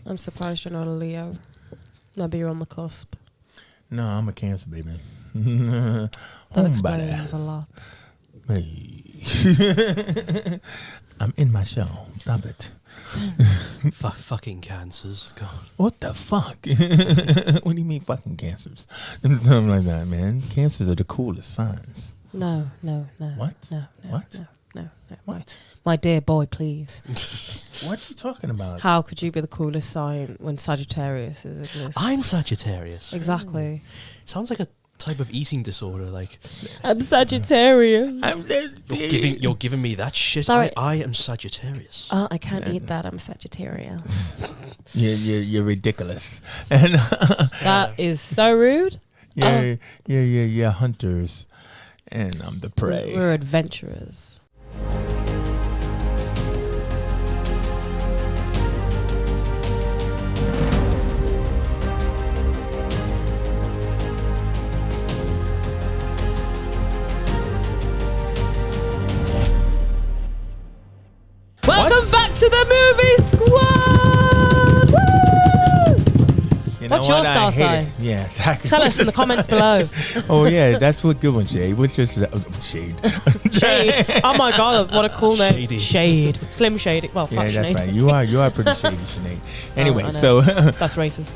I'm surprised you're not a Leo. Maybe you're on the cusp. No, I'm a Cancer, baby. That explains a lot. Hey. I'm in my shell. Stop it. Fucking cancers. God. What the fuck? What do you mean fucking cancers? Something like that, man. Cancers are the coolest signs. No. What? No. What? No. What? My dear boy, please. What are you talking about? How could you be the coolest sign when Sagittarius exists? I'm Sagittarius. Exactly. Sounds like a type of eating disorder. Like I'm Sagittarius. you're giving me that shit. Sorry. I am Sagittarius. Oh, I can't eat that. I'm Sagittarius. You're ridiculous. And That is so rude. you're hunters, and I'm the prey. We're adventurers. Welcome back to the movie squad! Woo! You know What's your what? star I hate sign? it. Yeah, exactly. Tell us in the comments below. Oh yeah, that's what good one, Shade. What's just Shade? Shade. Oh my god, what a cool name. Shady. Shade. Slim Shady. Well, fuck Yeah, that's Sinead. right. You are pretty shady, Sinead. Anyway, I know. so That's racist.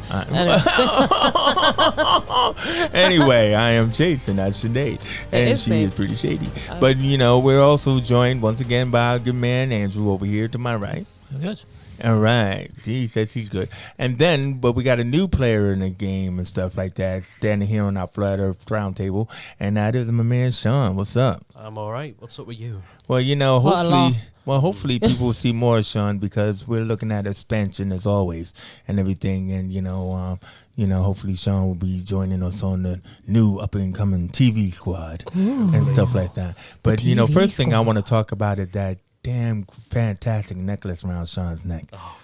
anyway, I am Jason, that's Sinead, and is she me. is pretty shady. But we're also joined once again by our good man Andrew over here to my right. Good. All right. He says he's good. And then, but we got a new player in the game and stuff like that, standing here on our flat earth round table. And that is my man, Shaun. What's up? I'm all right. What's up with you? Well, What a laugh. hopefully people will see more of Shaun because we're looking at expansion as always and everything. And, hopefully Shaun will be joining us on the new up and coming TV squad and stuff like that. But, first thing I want to talk about is that damn fantastic necklace around Shaun's neck. Oh.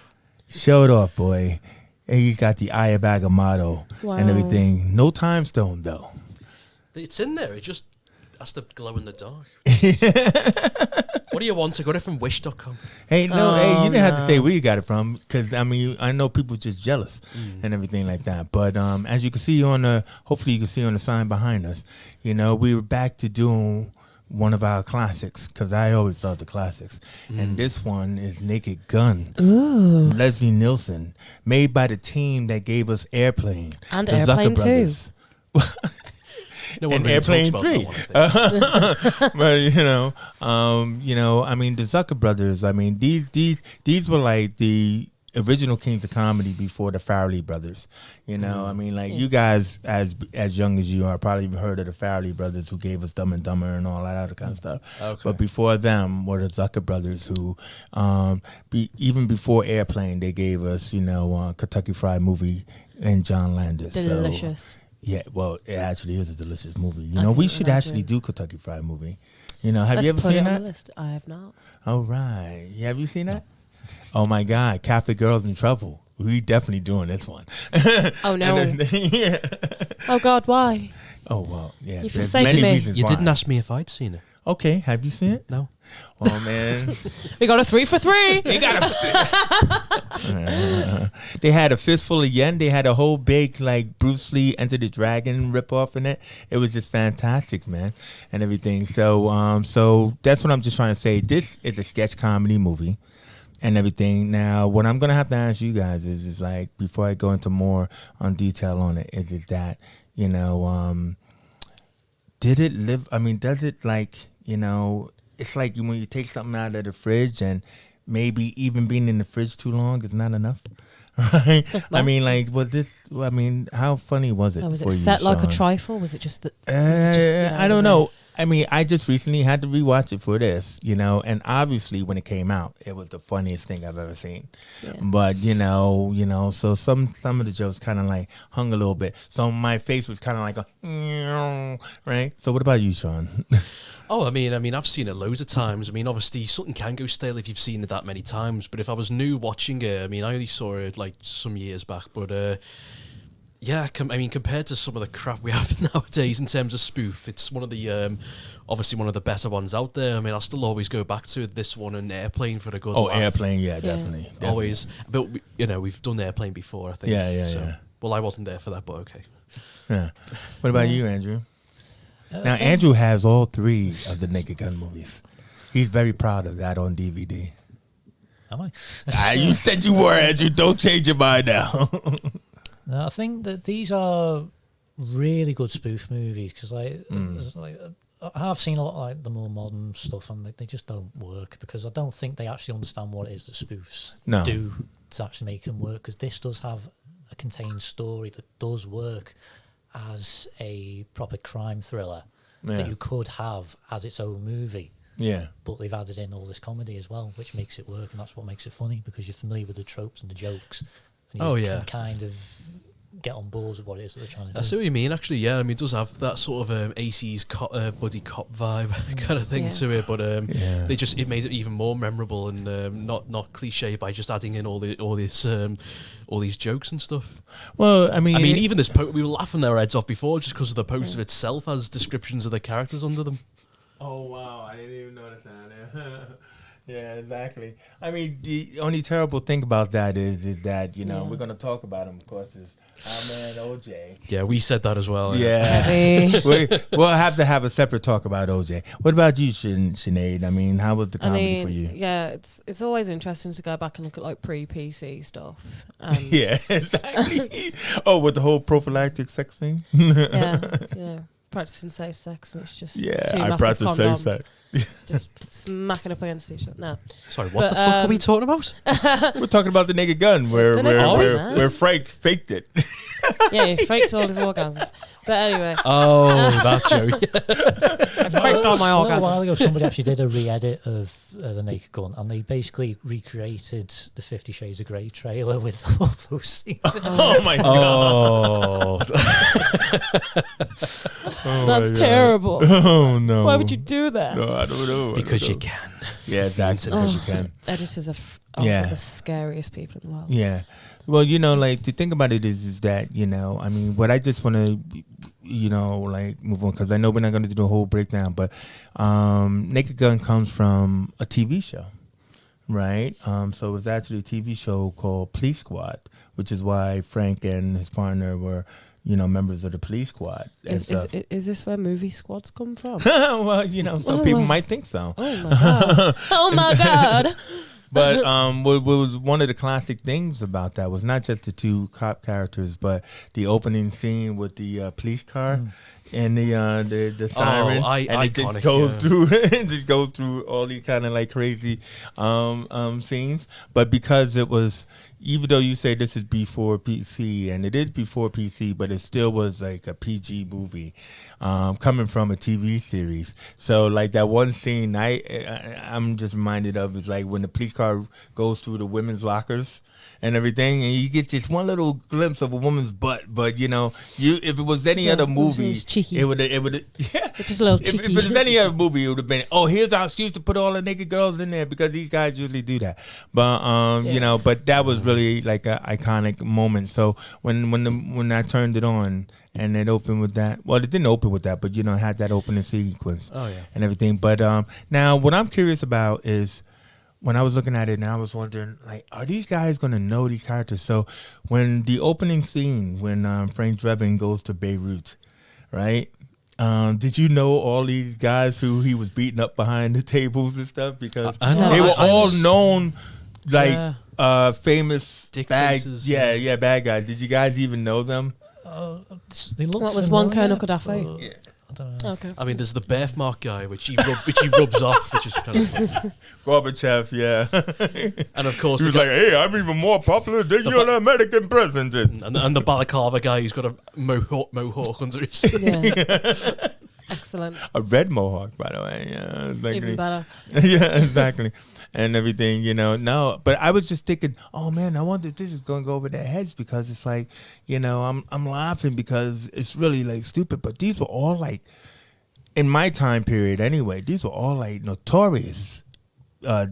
Show it off, boy. And he's got the Eye of Agamotto and everything. No time stone, though. It's in there. It just has to glow in the dark. What do you want? I got it from Wish.com. Hey, you didn't have to say where you got it from because, I know people just jealous and everything like that. But as you can see hopefully you can see on the sign behind us, we were back to doing one of our classics because I always love the classics. And this one is Naked Gun. Ooh. Leslie Nielsen, made by the team that gave us Airplane. And the Airplane Zucker 2. Brothers. No one And really Airplane talks about 3. that one, But the Zucker Brothers, these were like the original kings of comedy before the Farrelly brothers. You guys as young as you are probably heard of the Farrelly brothers who gave us Dumb and Dumber and all that other kind of stuff. Okay. But before them were the Zucker brothers who even before Airplane they gave us Kentucky Fried Movie and John Landis. Delicious. Yeah, well, it actually is a delicious movie. I We can should imagine. actually do Kentucky Fried Movie. Have Let's you ever put seen it that? on the list. I have not. Oh, right. Have you seen that? Oh, my God. Catholic Girls in Trouble. We definitely doing this one. Oh, no. Yeah. Oh, God, why? Oh, well, yeah. You've there's forsaken many me. reasons You why. didn't ask me if I'd seen it. Okay, have you seen it? No. Oh, man. We got a 3 for 3. They got they had a fistful of yen. They had a whole big, like, Bruce Lee Enter the Dragon ripoff in it. It was just fantastic, man, and everything. So, so that's what I'm just trying to say. This is a sketch comedy movie and everything. Now, what I'm going to have to ask you guys is like, before I go into more on detail on it, is that, did it live, does it like, it's like when you take something out of the fridge and maybe even being in the fridge too long is not enough, right? Was this, how funny was it Was for it you, set like a Shaun? trifle? Was it just that? I don't know. I just recently had to rewatch it for this, and obviously when it came out, it was the funniest thing I've ever seen. Yeah. But, so some of the jokes kind of like hung a little bit. So my face was kind of like right? So what about you, Shaun? Oh, I've seen it loads of times. Obviously, something can go stale if you've seen it that many times. But if I was new watching it, I only saw it like some years back. But Yeah, I mean, compared to some of the crap we have nowadays in terms of spoof, it's one of the obviously one of the better ones out there. I mean, I'll still always go back to this one and Airplane for a good. laugh. Airplane, yeah, definitely. Always, but we've done Airplane before, I think. Yeah. Well, I wasn't there for that, but okay. Yeah. What about you, Andrew? Now, Andrew has all 3 of the Naked Gun movies. He's very proud of that on DVD. Am I? You said you were, Andrew. Don't change your mind now. No, I think that these are really good spoof movies because, I have seen a lot of like the more modern stuff, and they just don't work because I don't think they actually understand what it is that spoofs do to actually make them work. Because this does have a contained story that does work as a proper crime thriller that you could have as its own movie. Yeah. But they've added in all this comedy as well, which makes it work, and that's what makes it funny because you're familiar with the tropes and the jokes. And you can kind of get on board with what it is that they're trying to do. I see what you mean, actually, yeah. I mean, it does have that sort of AC's buddy cop vibe kind of thing to it, but it made it even more memorable and not cliche by just adding in all these jokes and stuff. Well, I mean, even this we were laughing our heads off before just because of the poster itself has descriptions of the characters under them. Oh wow, I didn't even notice that. Yeah, exactly. I mean, the only terrible thing about that is that we're gonna talk about him, of course, is our man OJ. Yeah, we said that as well. Yeah, we'll have to have a separate talk about OJ. What about you, Sinead? I mean, how was the comedy for you? Yeah, it's always interesting to go back and look at like pre-PC stuff. Yeah, exactly. with the whole prophylactic sex thing. yeah. Practicing safe sex, and it's just I practice safe sex. Just smacking up against each other. No, sorry, what the fuck are we talking about? We're talking about the Naked Gun, where Frank faked it. Yeah, he faked all his orgasms. But anyway. Oh, that joke. I faked all my orgasms. A while ago, somebody actually did a re-edit of The Naked Gun, and they basically recreated the 50 Shades of Grey trailer with all those scenes. Oh, my God. That's terrible. Oh, no. Why would you do that? No, I don't know. Because you can. Yeah, exactly. Because you can. Editors are the scariest people in the world. Yeah. Well, the thing about it is that, I mean, what I just want to, move on, because I know we're not going to do the whole breakdown, but Naked Gun comes from a TV show, right? So it was actually a TV show called Police Squad, which is why Frank and his partner were, members of the Police Squad. Is this where movie squads come from? Well, some people might think so. Oh, my God. Oh, my God. But what was one of the classic things about that was not just the 2 cop characters, but the opening scene with the police car and the siren, and it just goes through it just goes through all these kind of like crazy scenes. But because it was, even though you say this is before PC, and it is before PC, but it still was like a PG movie coming from a TV series. So like that one scene I'm just reminded of is like when the police car goes through the women's lockers and everything, and you get just one little glimpse of a woman's butt. But if it was any other movie, it would just a little cheeky. If it was any other movie, it would have been, here's our excuse to put all the naked girls in there, because these guys usually do that. But but that was really like an iconic moment. So when I turned it on and it opened with that, well, it didn't open with that, but it had that opening sequence and everything. But now what I'm curious about is, when I was looking at it, and I was wondering, like, are these guys going to know these characters? So when the opening scene, when Frank Drebin goes to Beirut, right? Did you know all these guys who he was beating up behind the tables and stuff? Because they were all known, like, famous dictators. bad guys. Did you guys even know them? What was one Colonel Gaddafi? Yeah. I don't know. Okay. I mean, there's the birthmark guy, which he rubs off, which is kind of funny. Gorbachev, yeah. And of course, he was like, "Hey, I'm even more popular than your American president." And the balaclava guy who's got a mohawk under his. Yeah. Excellent. A red mohawk, by the way. Yeah, exactly. Even better. Yeah, exactly. And everything, no. But I was just thinking, oh man, I wonder if this is going to go over their heads, because it's like, I'm laughing because it's really like stupid. But these were all like, in my time period anyway, these were all like notorious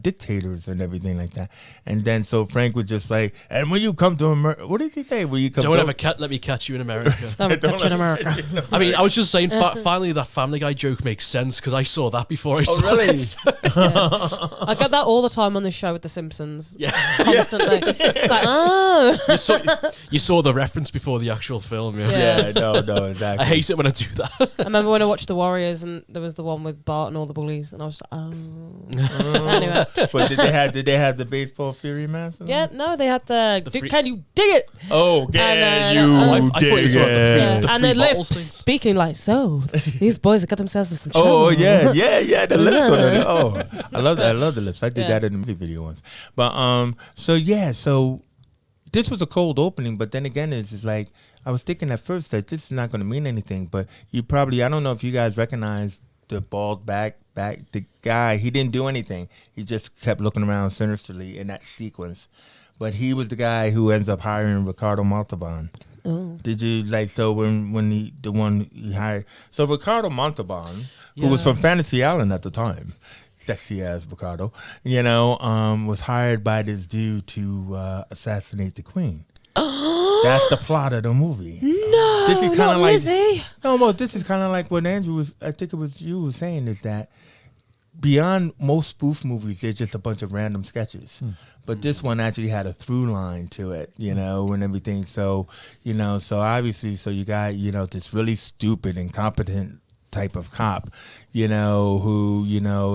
dictators and everything like that. And then so Frank was just like, and when you come to America, what did he say? When you come, don't ever let me catch you in America. Don't catch you in America. I mean, I was just saying, finally that Family Guy joke makes sense because I saw that before I saw really? it. I get that all the time on this show with The Simpsons. Yeah, constantly. It's like, oh. You saw the reference before the actual film. Yeah, no, exactly. I hate it when I do that. I remember when I watched The Warriors and there was the one with Bart and all the bullies, and I was like, oh. Anyway. But did they have the baseball fury mask? Yeah, no, they had the free- can you dig it? Oh, can And you I thought you were dig talking about the free- it? the and free their bottles lips thing. speaking like, so these boys have got themselves in some trouble. Oh yeah, the lips on it. Oh, I love the lips. I did that in the music video once. But so this was a cold opening, but then again, it's just like I was thinking at first that this is not going to mean anything. But I don't know if you guys recognize the bald back the guy. He didn't do anything. He just kept looking around sinisterly in that sequence. But he was the guy who ends up hiring Ricardo Montalban. Oh. Did you when the one he hired? So Ricardo Montalban, who was from Fantasy Island at the time, sexy as Ricardo, was hired by this dude to assassinate the queen. That's the plot of the movie. No, This is kind not of like Lizzie. no. This is kind of like what Andrew was. I think it was you was saying is that beyond most spoof movies, they're just a bunch of random sketches. But this one actually had a through line to it, and everything. So, so obviously, so you got, this really stupid, incompetent type of cop, who,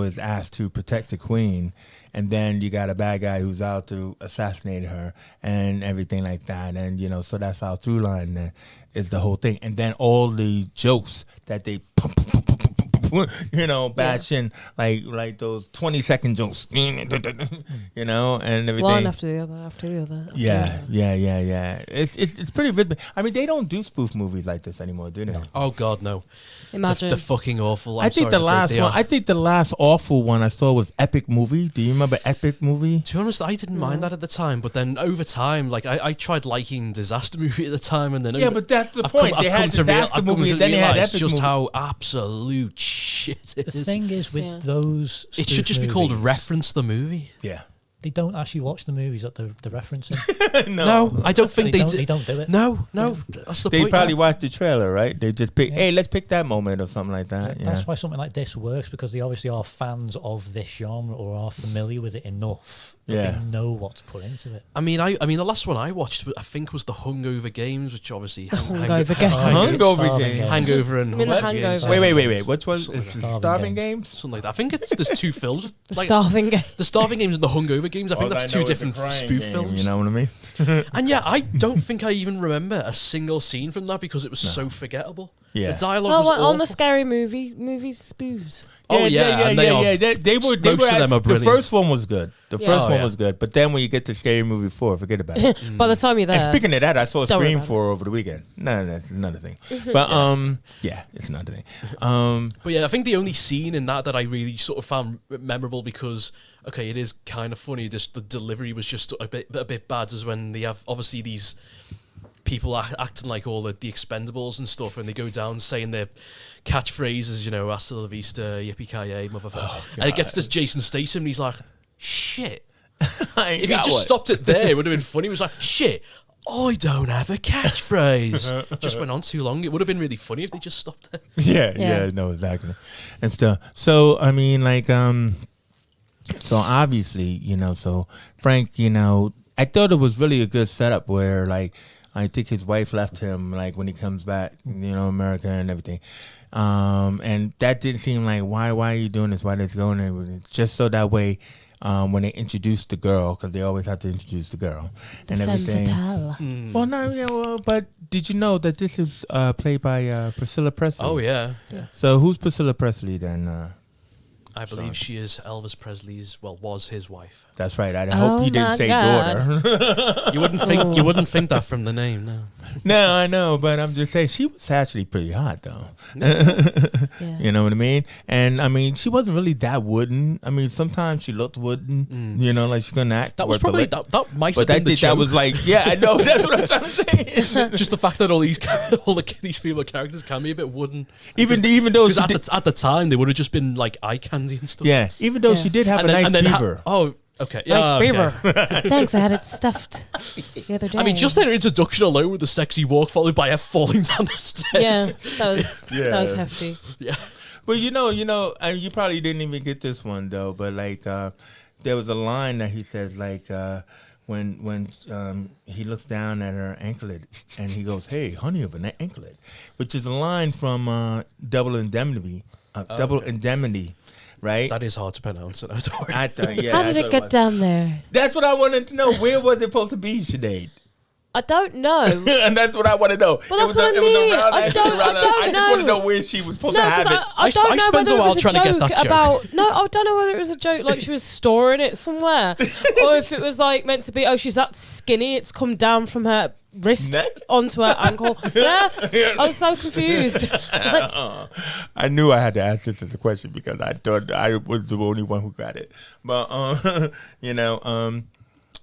is asked to protect the queen. And then you got a bad guy who's out to assassinate her and everything like that. And, so that's our through line is the whole thing. And then all the jokes that they bash in like those 20-second jokes, and everything. One after the other. Yeah. It's pretty vivid. I mean, they don't do spoof movies like this anymore, do they? No. Oh God, no. Imagine. They're fucking awful. I think the last awful one I saw was Epic Movie. Do you remember Epic Movie? To be honest, I didn't mind that at the time, but then over time, like I tried liking Disaster Movie at the time, and then but that's the point. They had Disaster Movie, and then they had Epic just Movie. How absolute shit it The is. thing is with those, It should just be called Reference the Movie. Yeah. They don't actually watch the movies that they're referencing. No, I don't think they do. don't do it. No, that's the They point. probably watched the trailer, right? They just pick, hey, let's pick that moment or something like that. That's why something like this works, because they obviously are fans of this genre or are familiar with it enough that they know what to put into it. I mean, the last one I watched, I think, was the Hungover Games, which obviously Hungover Games. Hungover Games. Hangover and I mean the Hunger Games. Hangover. Wait. Which one? Something Is like it Starving Games? Something like that. I think there's two films. The Starving Game. The Starving Games and the Hungover Games. I think that's two different spoof films. You know what I mean? And yeah, I don't think I even remember a single scene from that because it was so forgettable. Yeah. The dialogue was on awful. the scary movies spoofs. Oh yeah, and they are. They were. Most of them are the brilliant. first one was good. The Yeah. first Oh, one yeah. was good. But then when you get to Scary Movie 4, forget about it. By the time you're there, And speaking of that, I saw Don't worry Scream about 4 over the weekend. No, it's another thing. But it's another thing. But yeah, I think the only scene in that I really sort of found memorable because it is kind of funny. Just the delivery was just a bit bad. Was when they have obviously these people acting like all the Expendables and stuff, and they go down saying their catchphrases, hasta la vista, yippee-ki-yay, motherfucker. And it gets this Jason Statham, and he's like, shit. If he just stopped it there, it would have been funny. He was like, shit, I don't have a catchphrase. Just went on too long. It would have been really funny if they just stopped there. Yeah, no, exactly. And stuff. So, I mean, like, so obviously, so Frank, I thought it was really a good setup where, like, I think his wife left him, like, when he comes back, America and everything. And that didn't seem like, why are you doing this? Why is going everything? Just so that way, when they introduce the girl, because they always have to introduce the girl and everything. Well, no, but did you know that this is played by Priscilla Presley? Oh, yeah. So who's Priscilla Presley then? I believe she is Elvis Presley's, was his wife. That's right. I hope you didn't say daughter. You wouldn't think that from the name, no. No, I know, but I'm just saying she was actually pretty hot though. You know what I mean? And I mean, she wasn't really that wooden. I mean, sometimes she looked wooden. You know, like she couldn't act. That was probably that might have but been the joke. that was like, yeah, I know. That's what I'm trying to say. Just the fact that these female characters can be a bit wooden. Even though at the time they would have just been like eye candy and stuff. Yeah, even though she did have a nice beaver. Okay. Nice beaver. Thanks, I had it stuffed the other day. I mean, just their introduction alone with the sexy walk followed by her falling down the stairs. Yeah, that was hefty. Yeah. Well, you know, I mean, you probably didn't even get this one though, but like there was a line that he says like when he looks down at her anklet and he goes, "Hey, honey of an anklet," which is a line from Double Indemnity. Double Indemnity. Right? That is hard to pronounce. I thought, yeah. How did it get down there? That's what I wanted to know. Where was it supposed to be, Sinead? I don't know. And that's what I want to know. Well, that's what I mean. I don't know. I just want to know where she was supposed to have it. I don't know spent whether a while it was trying to get that joke. about. No, I don't know whether it was a joke like she was storing it somewhere, or if it was like meant to be. Oh, she's that skinny. It's come down from her wrist neck onto her ankle. Yeah, I was so confused. I knew I had to ask this as a question because I thought I was the only one who got it. But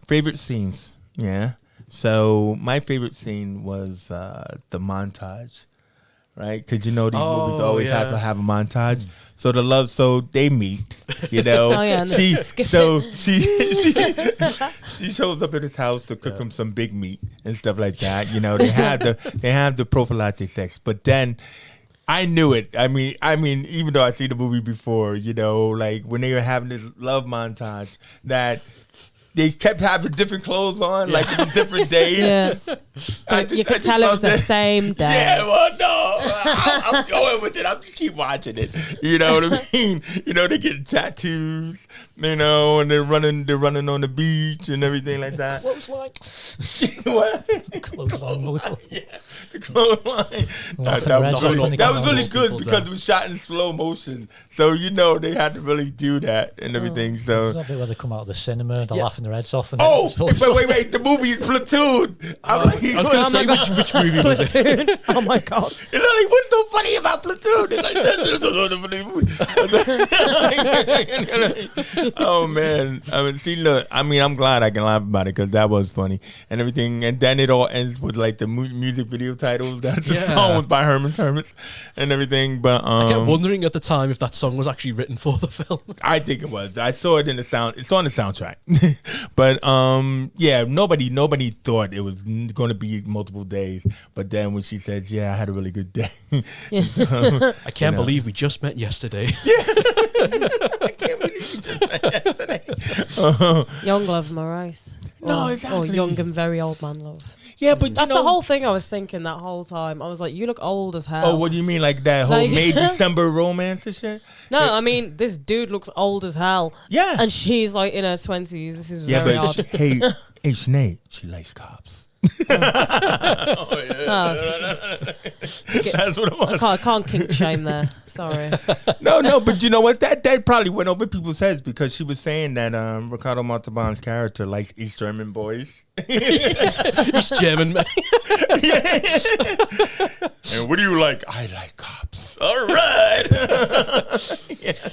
favorite scenes. Yeah. So my favorite scene was the montage, right? Because you know these movies always have to have a montage. So so they meet, you know. Oh yeah, and she shows up at his house to cook him some big meat and stuff like that. You know, they have the prophylactic sex, but then. I knew it. I mean, even though I seen the movie before, you know, like when they were having this love montage, that they kept having different clothes on, like it was different days. Yeah, you could tell it was the same day. Yeah, well, no, I'm going with it. I'm just keep watching it. You know what I mean? You know, they get tattoos, you know, and they're running on the beach and everything like that. Clothes line. What? Clothes line. Yeah, the clothesline. That was really good because it was shot in slow motion. So, you know, they had to really do that and everything. So There's that bit where they come out of the cinema, they're laughing their heads off. And wait, the movie is Platoon. I was going to say, which movie was it? Oh my God. You know, like, what's so funny about Platoon? They're like, that's just a funny movie. Oh, man. I'm glad I can laugh about it because that was funny and everything. And then it all ends with, like, the music video titles that the song was by Herman's Hermits and everything. But I kept wondering at the time if that song was actually written for the film. I think it was. I saw it in the sound. It's on the soundtrack. But yeah, nobody thought it was going to be multiple days. But then when she said, "Yeah, I had a really good day," I can't believe we just met yesterday. I can't believe we just met yesterday. Young love, Maurice. No, exactly. Or young and very old man love. Yeah, but that's the whole thing I was thinking that whole time. I was like, you look old as hell. Oh, what do you mean, like that whole May December romance and shit? No, I mean this dude looks old as hell. Yeah, and she's like in her 20s. This is very odd. Hey, Sinead, she likes cops. That's what it was. I can't kink shame there. Sorry. No, but you know what? That probably went over people's heads because she was saying that Ricardo Montalban's character likes East German boys. East German man. And what do you like? I like cops. All right.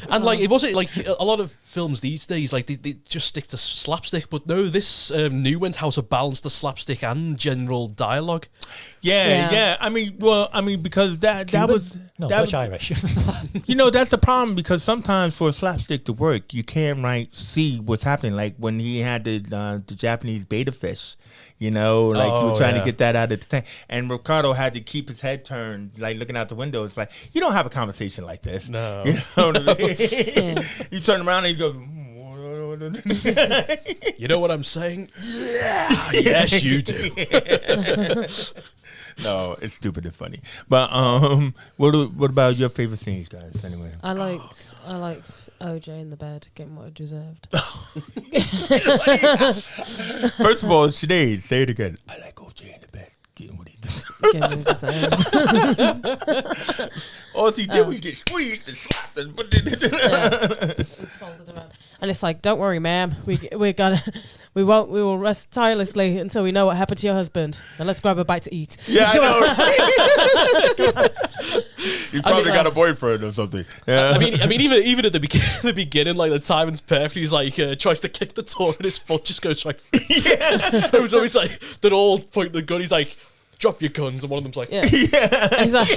And like, it wasn't like a lot of films these days, like they just stick to slapstick, but no, this knew how to balance the slapstick and general dialogue. Yeah. I mean, because that was Dutch Irish. You know, that's the problem because sometimes for a slapstick to work, you can't see what's happening. Like when he had the Japanese beta fish, you know, like he was trying to get that out of the thing, and Ricardo had to keep his head turned, like looking out the window. It's like you don't have a conversation like this. No, you know what I mean? You turn around and you go. You know what I'm saying? Yeah. Yes, you do. No, it's stupid and funny. But what about your favorite scenes, guys? Anyway, I liked OJ in the bed getting what it deserved. First of all, Sinead, say it again. I like OJ in the bed getting what he deserves. All he did was get squeezed and slapped and folded around. And it's like, don't worry, ma'am. We will rest tirelessly until we know what happened to your husband. Now let's grab a bite to eat. Yeah, I know. He's probably got a boyfriend or something. Yeah. I mean, even at the beginning, like the timing's perfect. He's like tries to kick the door and his foot just goes right. Yeah. It was always like they'd all point the gun. He's like, drop your guns, and one of them's like, yeah. He's like,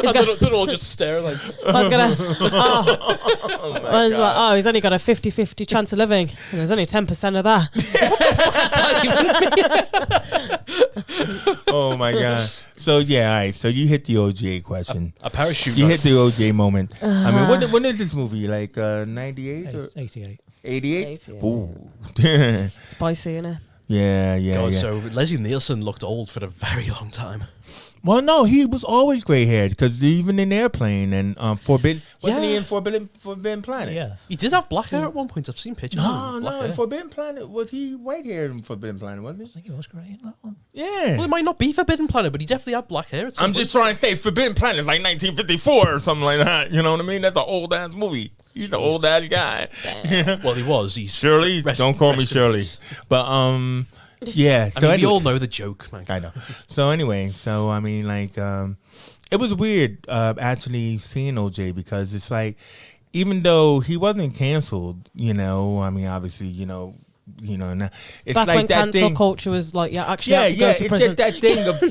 and they're all just staring like. I was gonna. I was like, he's only got a 50-50 chance of living, and there's only 10% of that. Oh my god! So yeah, all right. So you hit the OJ question. A parachute. You hit the OJ moment. I mean, when is this movie? Like 98 or 88. 88? Ooh. Spicy, innit? Yeah. God, so Leslie Nielsen looked old for a very long time. Well, no, he was always gray haired because even in Airplane and Forbidden, wasn't he in Forbidden Planet? Yeah, he did have black hair at one point. I've seen pictures. No, of him in Forbidden Planet was he white haired in Forbidden Planet? Wasn't I he? think he was great in that one. Yeah. Well, it might not be Forbidden Planet, but he definitely had black hair. I'm just trying to say Forbidden Planet is like 1954 or something like that. You know what I mean? That's an old ass movie. He's an old ass guy. Well, he was. He's Shirley. Don't call me Shirley. But yeah. I mean, we all know the joke, man. I know. So anyway, I mean, like, it was weird actually seeing OJ because it's like, even though he wasn't canceled, you know, I mean, obviously, you know, it's back like when that cancel thing. culture was like, actually had to go to it's prison. just that thing of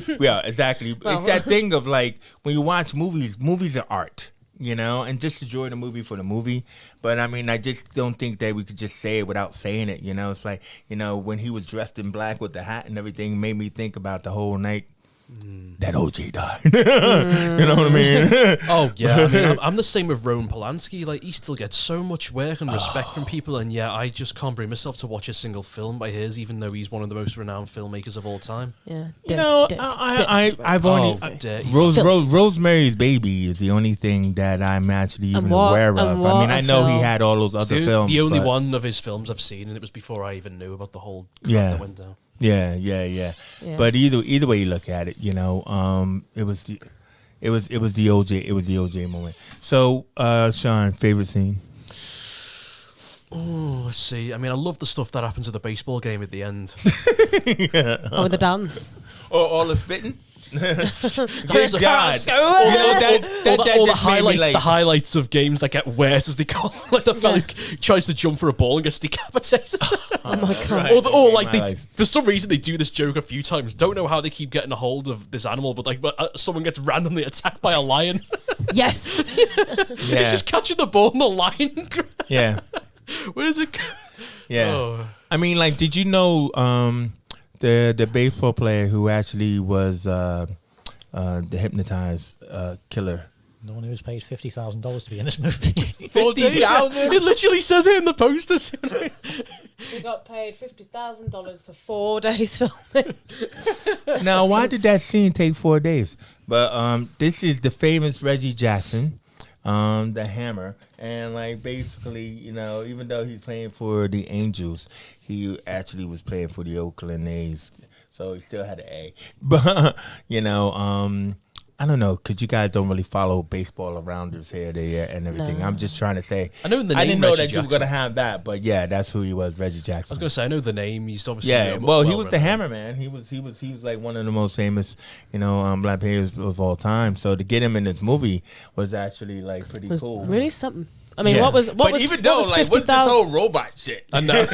exactly. It's that thing of like when you watch movies are art. You know, and just enjoy the movie for the movie. But I mean, I just don't think that we could just say it without saying it. You know, it's like, you know, when he was dressed in black with the hat and everything made me think about the whole night that OJ died. You know what I mean? Oh, yeah. I mean, I'm the same with Roman Polanski. Like, he still gets so much work and respect from people. And yeah, I just can't bring myself to watch a single film by his, even though he's one of the most renowned filmmakers of all time. Yeah. You know, I've only... Rosemary's Baby is the only thing that I'm actually even aware of. I mean, I know he had all those other films. The only one of his films I've seen, and it was before I even knew about the whole crap that went down. Yeah. But either way you look at it, you know, it was the OJ moment. So, Shaun, favorite scene? Oh, let's see. I mean, I love the stuff that happens at the baseball game at the end. Oh, with the dance. Or all the spitting? Good God. All the highlights of games that get worse as they go. Like the fella tries to jump for a ball and gets decapitated. Oh my God. Or like for some reason they do this joke a few times. Don't know how they keep getting a hold of this animal, but like someone gets randomly attacked by a lion. Yes. He's just catching the ball and the lion. Yeah. Where is it? Yeah. Oh. I mean, like, did you know the baseball player who actually was the hypnotized killer? The one who was paid $50,000 to be in this movie. 50,000? It literally says it in the posters. He got paid $50,000 for 4 days filming. Now, why did that scene take 4 days? But this is the famous Reggie Jackson, the Hammer, and like basically, you know, even though he's playing for the Angels, he actually was playing for the Oakland A's, so he still had an A. But you know, I don't know, because you guys don't really follow baseball around us here, there, and everything. No. I'm just trying to say. I know the name. I didn't know Reggie that you were going to have that, but yeah, that's who he was, Reggie Jackson. I was going to say, I know the name. He's obviously he was the Hammer Man. He was like one of the most famous, you know, black players of all time. So to get him in this movie was actually like pretty cool. Really something. I mean, what was even though like what's this whole robot shit? I know.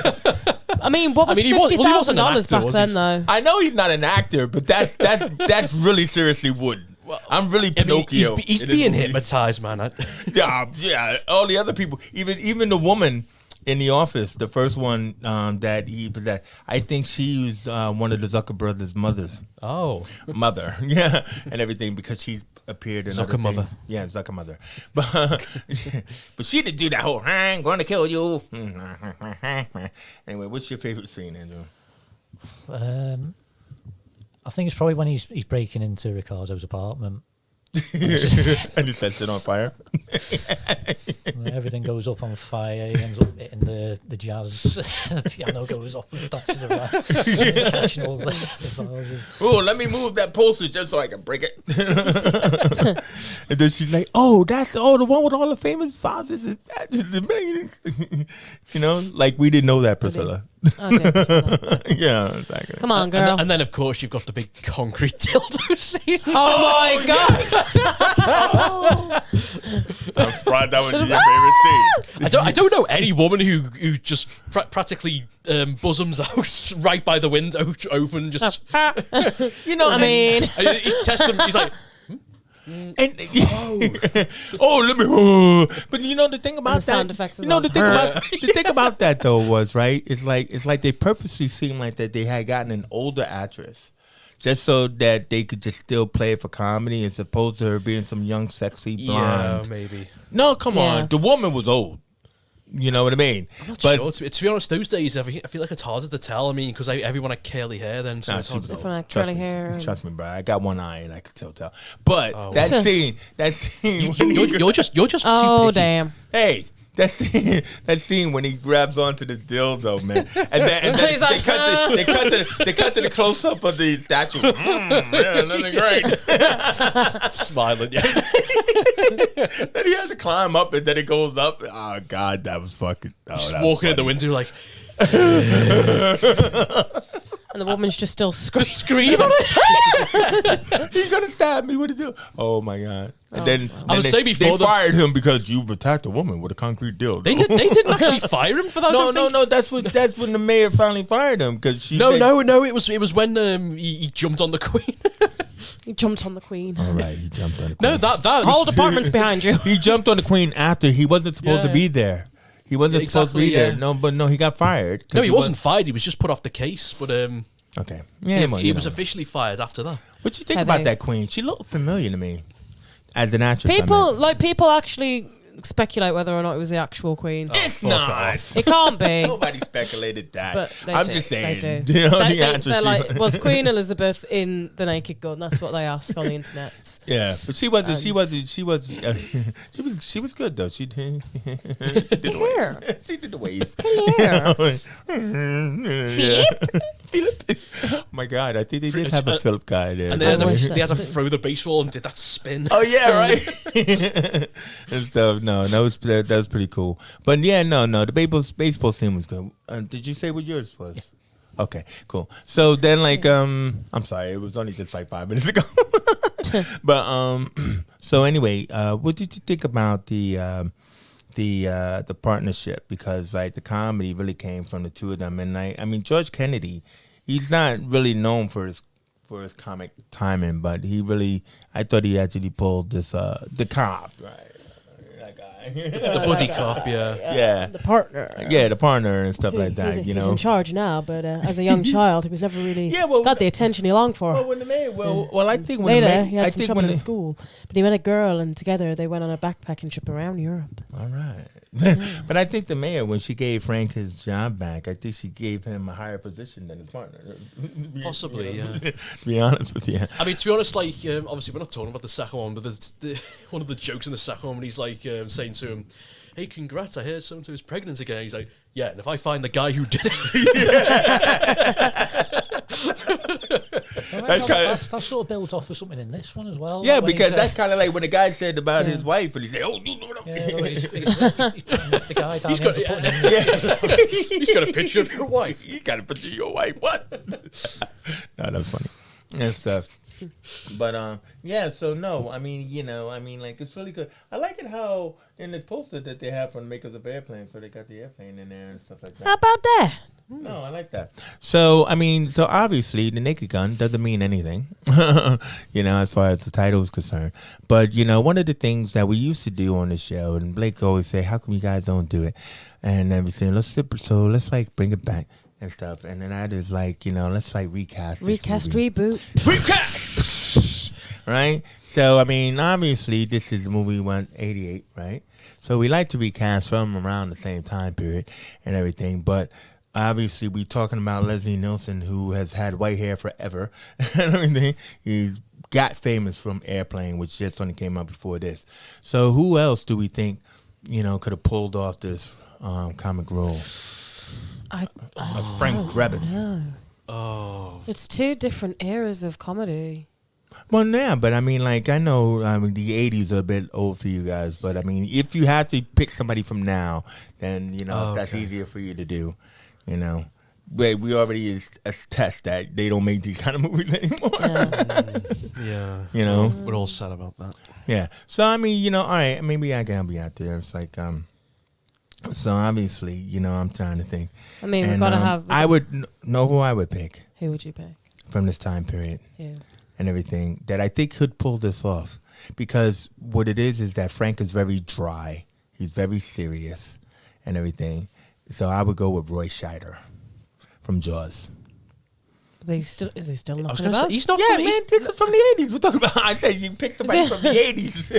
I mean, what was $50,000 back then though? I know he's not an actor, but that's really seriously wood. Well, I'm really Pinocchio. He's being hypnotized, man. Yeah. All the other people, even the woman in the office, the first one that he possessed, I think she was one of the Zucker brothers' mothers. Oh, mother, yeah, and everything because she appeared in Zucker other mother. Things. Yeah, Zucker mother. But she did do that whole "I'm going to kill you." Anyway, what's your favorite scene, Andrew? I think it's probably when he's breaking into Ricardo's apartment. And he sets it on fire. Everything goes up on fire. He ends up hitting the jazz. The piano goes up and dancing around, catching all the vases. Oh, let me move that poster just so I can break it. And then she's like, "Oh, that's the one with all the famous vases and badges and everything." You know, like we didn't know that, Priscilla. Okay, Priscilla. Yeah, exactly. Come on, girl. And then, of course, you've got the big concrete dildo scene. Oh my god! I'm surprised that was your favorite scene. I don't know any woman who just practically bosoms out right by the window open. Just You know, I mean, he's testing. He's like, and let me. But you know the thing about the sound effects you is know on. the thing about that though was right. It's like they purposely seemed like that they had gotten an older actress, just so that they could just still play it for comedy as opposed to her being some young, sexy blonde. yeah, maybe. No, come on, the woman was old. You know what I mean? I'm not sure. To be honest, those days I feel like it's harder to tell. I mean, because everyone had curly hair then, so it's hard to tell. Different, like, Trust curly me, hair and- trust me, bro. I got one eye and I can tell. But that scene. You're just too oh picky. damn! Hey, that scene when he grabs onto the dildo, man, and then He's like, they cut to the close up of the statue. Yeah, nothing great. Smiling, yeah. Then he has to climb up, and then it goes up. Oh God, that was fucking. Oh, Just that was walking in the funny. window like And the woman's just still screaming. He's gonna stab me. What to do? Oh my God! And then I was they, saying before they fired him because you've attacked a woman with a concrete dildo. They didn't actually fire him for that. No. That's when the mayor finally fired him because she. No. said, It was when he jumped on the Queen. he jumped on the Queen. All right, he jumped on the Queen. No, that Whole department's behind you. He jumped on the Queen after he wasn't supposed to Yeah. be there. He wasn't supposed to be Exactly, there. yeah. No, he got fired. No, he wasn't fired. He was just put off the case. But Okay. Yeah, he was officially fired after that. What you think Heavy. about that Queen? She looked familiar to me as an actress. I People actually speculate whether or not it was the actual Queen. It's fuck not. off. It can't be. Nobody speculated that. But they I'm do. just saying. They do. You know, They- the actress. they're she- like, was Queen Elizabeth in The Naked Gun? That's what they ask on the internet. yeah, but she wasn't. She was good though. She did. She did the Here. wave. She did the wave. Here. Philip. Oh my God, I think they did have a Philip guy there. And I wish they had to throw the baseball and did that spin. Oh yeah, right. And stuff. No, that was pretty cool. But yeah, no. The baseball scene was good. Did you say what yours was? Yeah. Okay, cool. So then, like, I'm sorry, it was only just like 5 minutes ago. But so anyway, what did you think about the partnership? Because like the comedy really came from the two of them, and I mean George Kennedy, he's not really known for his comic timing, but I thought he actually pulled this the cop, right? That guy. The buddy cop, Yeah. The partner. Yeah, the partner and stuff like that. He's in charge now, but as a young child, he was never really got the attention he longed for. Well, I think when Later, he had some trouble in school, but he met a girl, and together they went on a backpacking trip around Europe. All right. But I think the mayor, when she gave Frank his job back, I think she gave him a higher position than his partner. Possibly, yeah. To be honest with you. I mean, to be honest, like, obviously we're not talking about the second one, but one of the jokes in the second one when he's like saying to him, "Hey, congrats, I heard so-and-so is pregnant again." He's like, "Yeah, and if I find the guy who did it..." That sort of builds off of something in this one as well. Yeah, like when he because said- that's kind of like when the guy said about his wife, and he said, "Oh, you know what?" Yeah, well, he's the guy down He's there got- putting in He's got a picture of your wife. You got a picture of your wife. What? No, that's funny and stuff. But yeah. So no, I mean, like it's really good. I like it how in this poster that they have from the makers of airplanes, so they got the airplane in there and stuff like that. How about that? No, I like that. So, I mean, obviously the Naked Gun doesn't mean anything, as far as the title is concerned. But, one of the things that we used to do on the show, and Blake always say, how come you guys don't do it? And everything, let's like bring it back and stuff. And then that is like, let's like recast this movie. Reboot. Recast! Right? So, I mean, obviously this is the movie 188, right? So we like to recast from around the same time period and everything, but obviously, we're talking about Leslie Nielsen, who has had white hair forever and everything. He's got famous from Airplane, which just only came out before this. So who else do we think, could have pulled off this comic role? Frank Drebin. No. Oh. It's two different eras of comedy. Well, yeah, but I mean, like, I know the 80s are a bit old for you guys, but I mean, if you have to pick somebody from now, then, that's easier for you to do, But we already attest that they don't make these kind of movies anymore. Yeah. We're all sad about that. Yeah. So, I mean, all right, maybe I can be out there. It's like, so obviously, I'm trying to think. I mean, we've got to have... I would know who I would pick. Who would you pick? From this time period. Yeah. And everything that I think could pull this off. Because what it is that Frank is very dry. He's very serious and everything. So I would go with Roy Scheider from Jaws. Is he still knocking about? He's not from the 80s. We're talking about, I said you pick somebody from the 80s.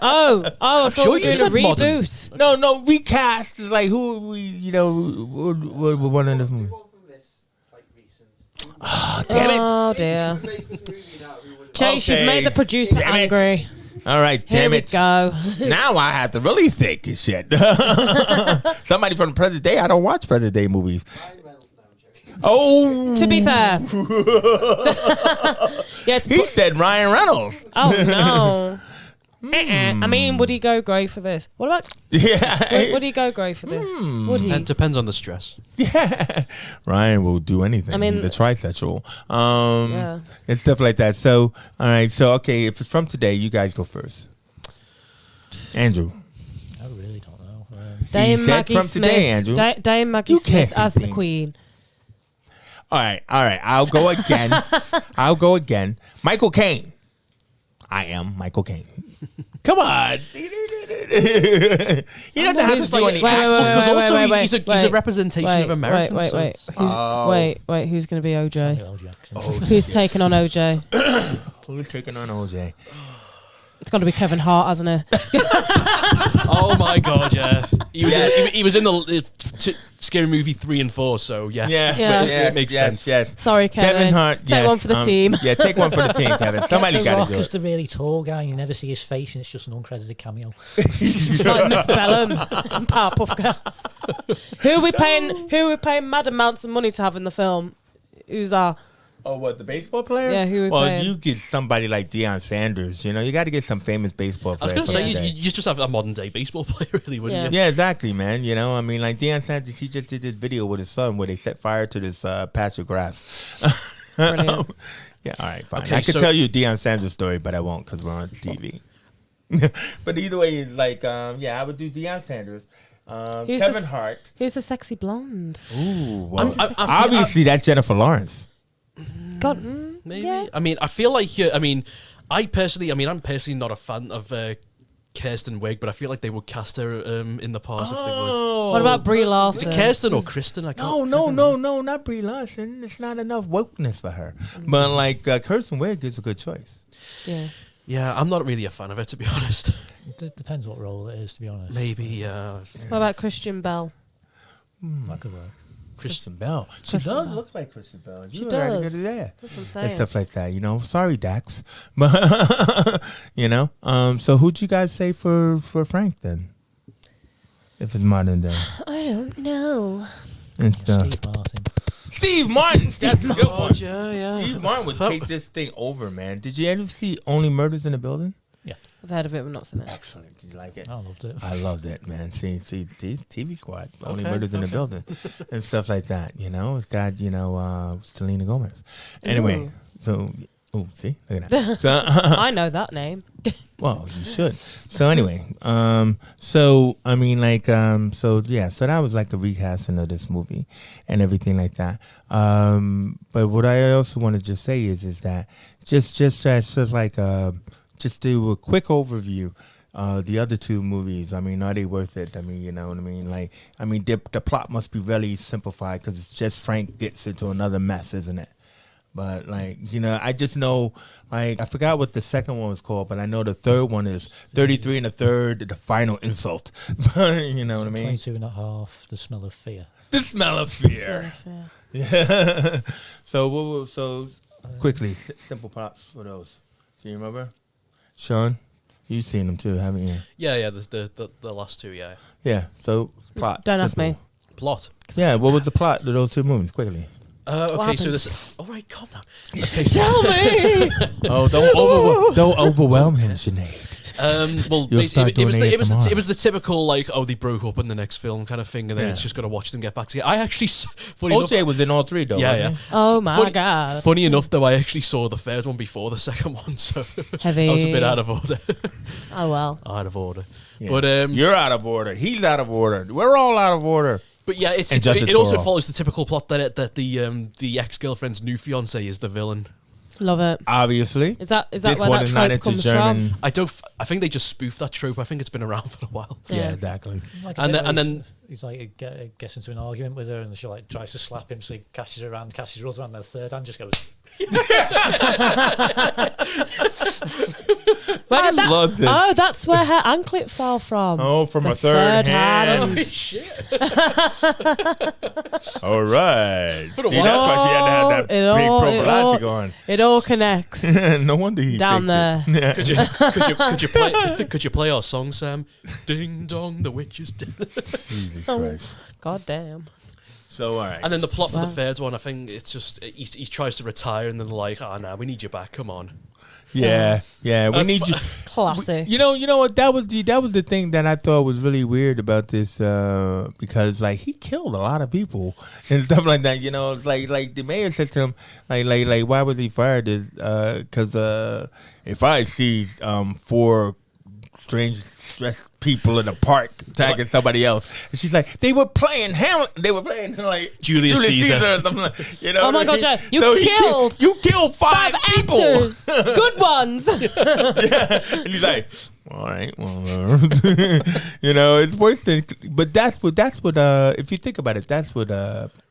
I thought we were doing a reboot. Modern. No, recast. Like, who we, would one in this movie? Oh, damn it. Oh, dear. Chase, you've made the producer angry. All right, damn it. Here we go. Now I have to really think and shit. Somebody from the present day. I don't watch present day movies. Oh. To be fair. He said Ryan Reynolds. Oh, no. I mean, would he go grey for this? What about... Yeah. Would he go grey for this? Would he? It depends on the stress. Yeah. Ryan will do anything. I mean... The trisexual. And stuff like that. So, all right. So, okay, if it's from today, you guys go first. Andrew. I really don't know. Dame Maggie from Smith. Today, Andrew. Dame Maggie Smith as the queen. All right. I'll go again. Michael Caine. I am Michael Caine. Come on. You don't have to do any action. Because also he's a representation of America. Wait. Who's going to be OJ? Oh, who's taking on OJ? Who's taking on OJ? It's got to be Kevin Hart, hasn't it? Oh my God, yeah. He was in the Scary Movie 3 and 4, so yeah. It makes sense. Yes. Sorry, Kevin Hart. Take one for the team. Yeah, take one for the team, Kevin. Somebody got to do it. Just the really tall guy, and you never see his face, and it's just an uncredited cameo. Like Miss Bellum and Powerpuff Girls. Who are we paying mad amounts of money to have in the film? Who's that? Oh, what, the baseball player? Yeah, who we playing? You get somebody like Deion Sanders. You got to get some famous baseball player. I was going to say, you just have a modern day baseball player, really, wouldn't you? Yeah, exactly, man. I mean, like Deion Sanders, he just did this video with his son where they set fire to this patch of grass. Brilliant. Yeah, all right, fine. Okay, I could tell you a Deion Sanders story, but I won't because we're on TV. But either way, like, I would do Deion Sanders. Kevin Hart. Who's the sexy blonde? Ooh, well, obviously that's Jennifer Lawrence. God, maybe. Yeah. I mean, I feel like I'm personally not a fan of Kirsten Wiig, but I feel like they would cast her in the part if they would. What about Brie Larson? Is it Kirsten or Kristen? I can't. No, not Brie Larson. It's not enough wokeness for her. But like Kirsten Wiig is a good choice. Yeah. Yeah, I'm not really a fan of it, to be honest. It depends what role it is, to be honest. Maybe. What about Christian Bell? That could work. Kristen Bell. She does look like Kristen Bell. She does. Yeah. That's what I'm saying. And stuff like that, Sorry, Dax. But, so who'd you guys say for Frank then? If it's modern day. I don't know. And stuff. Steve Martin. Steve Martin would take this thing over, man. Did you ever see Only Murders in the Building? Yeah. I've heard of it, but not seen it. Excellent. Did you like it? I loved it. I loved it, man. See, TV Squad, Only Murders in the Building, and stuff like that. It's got Selena Gomez. Anyway, see, look at that. So, I know that name. Well, you should. So anyway, so I mean, like, so that was like a recasting of this movie and everything like that. But what I also want to just say is that just like just do a quick overview. The other two movies, I mean, are they worth it? I mean, you know what I mean? Like, I mean, the plot must be really simplified because it's just Frank gets into another mess, isn't it? But, like, I just know, like, I forgot what the second one was called, but I know the third one is 33 and a third, the final insult. You know what I mean? 22 and a half, the smell of fear. The smell of fear. Yeah. So Quickly, simple plots for those. Do you remember? Shaun, you've seen them too, haven't you? Yeah. The last two, yeah. Yeah. So plot. Don't ask me. Plot. Yeah. What was the plot of those two movies? Quickly. Okay, so happened? this. All right, calm down. Okay, so, Tell me. Oh, don't overwhelm him, Sinead. well, You'll start it was doing ASMR. it was the typical like, oh, they broke up in the next film kind of thing, and then it's just got to watch them get back together. I actually, funny enough, OJ was in all three, though. yeah. wasn't he? Oh my god. Funny enough, though, I actually saw the third one before the second one, so Heavy. I was a bit out of order. Oh well. Out of order, Yeah. but You're out of order. He's out of order. We're all out of order. But yeah, it Justice also for All. follows the typical plot that the ex-girlfriend's new fiance is the villain. Love it. Obviously. Is that This where one that is not trope into comes German. from? I think they just spoofed that trope. I think it's been around for a while. Yeah, exactly. Like And then he's like gets into an argument with her, and she like tries to slap him, so he catches her around, catches her other hand, their third hand just goes. Where did that? love this. Oh, that's where her anklet fell from. Oh, from The a third hand. Shit. All right. For a See, that's why she had to have that It big all- prophylactic on. It all connects No wonder he down faked it. there. Could you play our song, Sam? Ding dong, the witch is dead. Jesus Oh. Christ. God damn. So, all right. And then the plot for the Wow. third one, I think it's just he tries to retire, and then they're like, "Oh, no, we need you back. Come on." Yeah, we That's need you. Classic. You know what? That was the thing that I thought was really weird about this, because like he killed a lot of people and stuff like that. You know, like the mayor said to him, like why was he fired? Is because if I see 4 strange dressed people in a park attacking somebody else, and she's like, they were playing Hamlet. They were playing like Julius Caesar. or something. Like, you know? Oh my God, Joe, you killed 5 people. actors. Good ones. And he's like, all right, well, you know, it's worse than. But that's what. If you think about it, that's what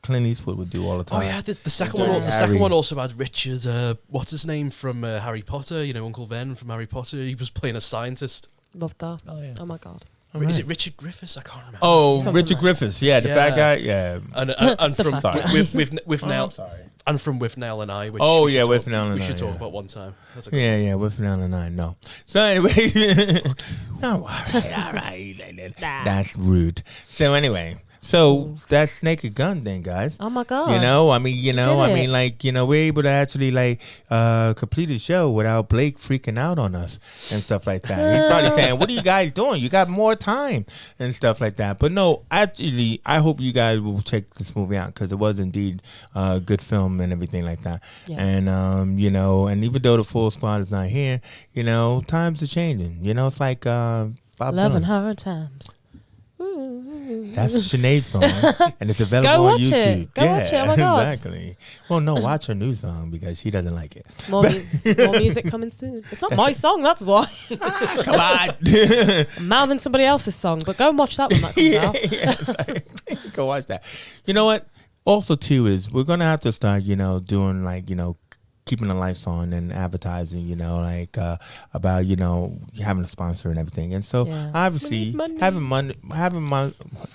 Clint Eastwood would do all the time. Oh yeah, the second Yeah. one. The Harry. second one also had Richard. What's his name from Harry Potter? You know, Uncle Ben from Harry Potter. He was playing a scientist. Love that. Oh yeah. Oh my God. Is it Richard Griffiths? I can't remember. Oh, Something Richard like Griffiths, yeah, the fat guy, yeah. And The from fat guy. with Nell sorry. and from with Nell and I. Which Oh, we should yeah, talk- with Nell and we I, should talk yeah. about one time. That's a good Yeah, with Fernando 9, no. So anyway, all right. That's rude. So anyway, that's Naked Gun then, guys. Oh my God. You know, I mean, did it. like, we're able to actually like complete the show without Blake freaking out on us and stuff like that. He's probably saying, "What are you guys doing? You got more time and stuff like that." But no, actually, I hope you guys will check this movie out because it was indeed a good film and everything like that. Yeah. And and even though the full squad is not here, times are changing. It's like Bob Love and Dylan. hard times. That's a Sinead song, and it's available Go on watch YouTube. it. Go watch it. Oh my God. Exactly. Well, no, watch her new song because she doesn't like it. More music coming soon. It's not my song, that's why. Come on. I'm mouthing somebody else's song, but go and watch that when that comes out. Go watch that. You know what? Also, too, is we're gonna have to start, doing like, keeping the lights on and advertising, about, having a sponsor and everything. And so Yeah. obviously We need having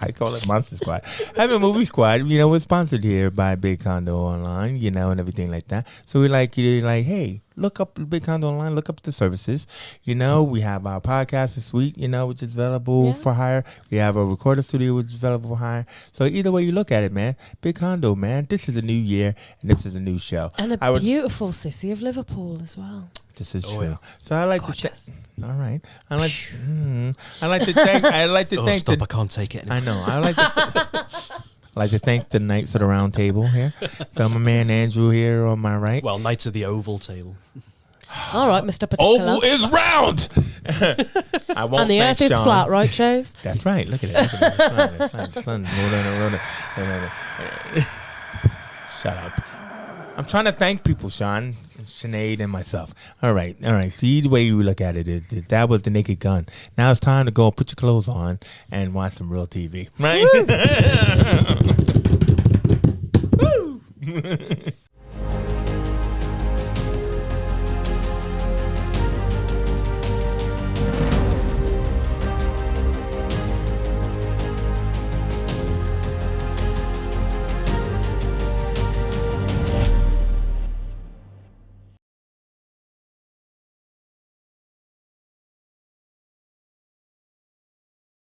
I call it Monster Squad. Having Movie Squad, we're sponsored here by Big Condo Online, and everything like that. So we like you to hey, look up Big Condo Online, look up the services. We have our podcast suite, which is available Yeah. for hire. We have a recorder studio which is available for hire. So either way you look at it, man, Big Condo, man, this is a new year and this is a new show. And I a would- beautiful city of Liverpool as well. This is Oh, true. yeah. So I like Gorgeous. to all right. I like to thank Oh, thank stop! the, I can't take it anymore. I know. I like to thank the Knights of the Round Table here. So my man Andrew here on my right. Well, Knights of the Oval Table. All right, Mr. Particular. Oval is round. I won't And the thank earth is Shaun. flat, right, Chase? That's right. Look at it. It's fine. The sun. Shut up. I'm trying to thank people, Shaun, Sinead, and myself. All right. So either way you look at it, that was the Naked Gun. Now it's time to go and put your clothes on and watch some real TV. Right? Woo!